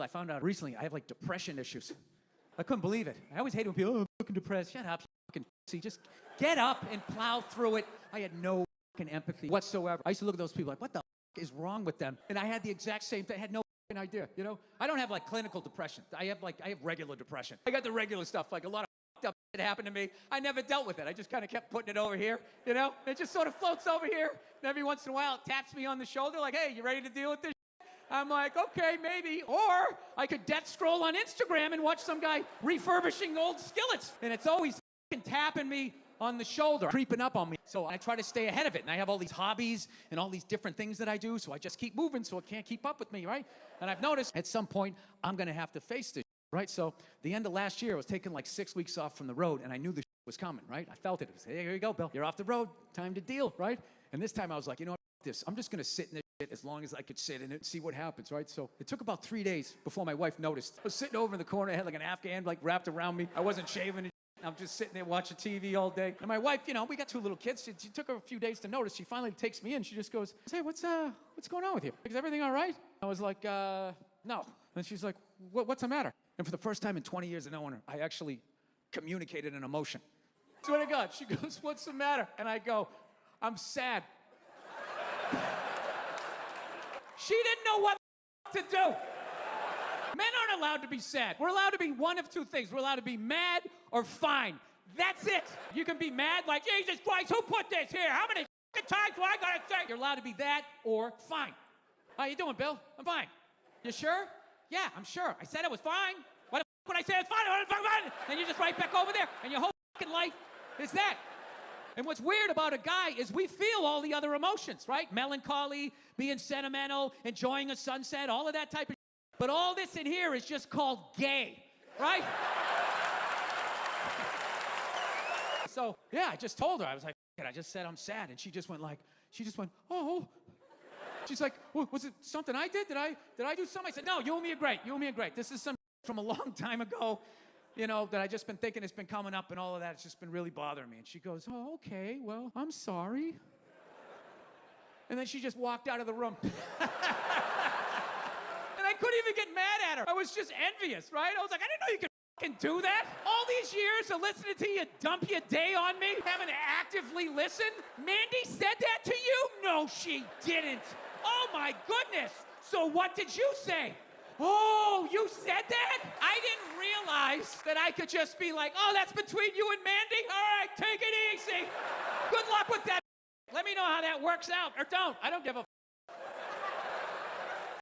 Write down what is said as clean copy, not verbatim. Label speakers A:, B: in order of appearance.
A: I found out recently I have like depression issues. I couldn't believe it. I always hate when people, oh, I'm fucking depressed. Shut up, you fucking pussy. Just get up and plow through it. I had no fucking empathy whatsoever. I used to look at those people like, what the fuck is wrong with them? And I had the exact same thing. I had no fucking idea, you know? I don't have like clinical depression. I have regular depression. I got the regular stuff, like a lot of fucked up shit happened to me. I never dealt with it. I just kind of kept putting it over here, you know? It just sort of floats over here. And every once in a while, it taps me on the shoulder like, hey, you ready to deal with this? I'm like, okay, maybe. Or I could death scroll on Instagram and watch some guy refurbishing old skillets. And it's always fucking tapping me on the shoulder, creeping up on me. So I try to stay ahead of it. And I have all these hobbies and all these different things that I do. So I just keep moving so it can't keep up with me, right? And I've noticed at some point, I'm going to have to face this, right? So the end of last year, I was taking like 6 weeks off from the road. And I knew this was coming, right? I felt it. It was, hey, here you go, Bill. You're off the road. Time to deal, right? And this time I was like, you know what? I'm just going to sit in this shit as long as I could sit in it and see what happens, right? So it took about 3 days before my wife noticed. I was sitting over in the corner. I had like an Afghan like wrapped around me. I wasn't shaving and I'm just sitting there watching TV all day. And my wife, you know, we got 2 little kids. She took her a few days to notice. She finally takes me in. She just goes, hey, what's going on with you? Is everything all right? I was like, no. And she's like, what's the matter? And for the first time in 20 years of knowing her, I actually communicated an emotion. Swear to God. She goes, what's the matter? And I go, I'm sad. She didn't know what to do. Men aren't allowed to be sad. We're allowed to be one of 2 things. We're allowed to be mad or fine. That's it. You can be mad like, Jesus Christ, who put this here? How many times do I gotta say? You're allowed to be that or fine. How you doing, Bill? I'm fine. You sure? Yeah, I'm sure. I said I was fine. What the f*** would I say it's fine? Fine. Then you just right back over there, and your whole fucking life is that. And what's weird about a guy is we feel all the other emotions, right? Melancholy, being sentimental, enjoying a sunset, all of that type of shit. But all this in here is just called gay, right? So, yeah, I just told her. I was like, I just said I'm sad. And she just went, oh. She's like, was it something I did? Did I do something? I said, no, you and me are great. You and me are great. This is some from a long time ago. You know, that I just been thinking it's been coming up and all of that. It's just been really bothering me. And she goes, oh, okay, well, I'm sorry. And then she just walked out of the room. And I couldn't even get mad at her. I was just envious, right? I was like, I didn't know you could fucking do that. All these years of listening to you dump your day on me, having to actively listen. Mandy said that to you? No, she didn't. Oh, my goodness. So what did you say? Oh, you said that? I didn't realize that I could just be like, oh, that's between you and Mandy? All right, take it easy. Good luck with that. Let me know how that works out, or don't. I don't give a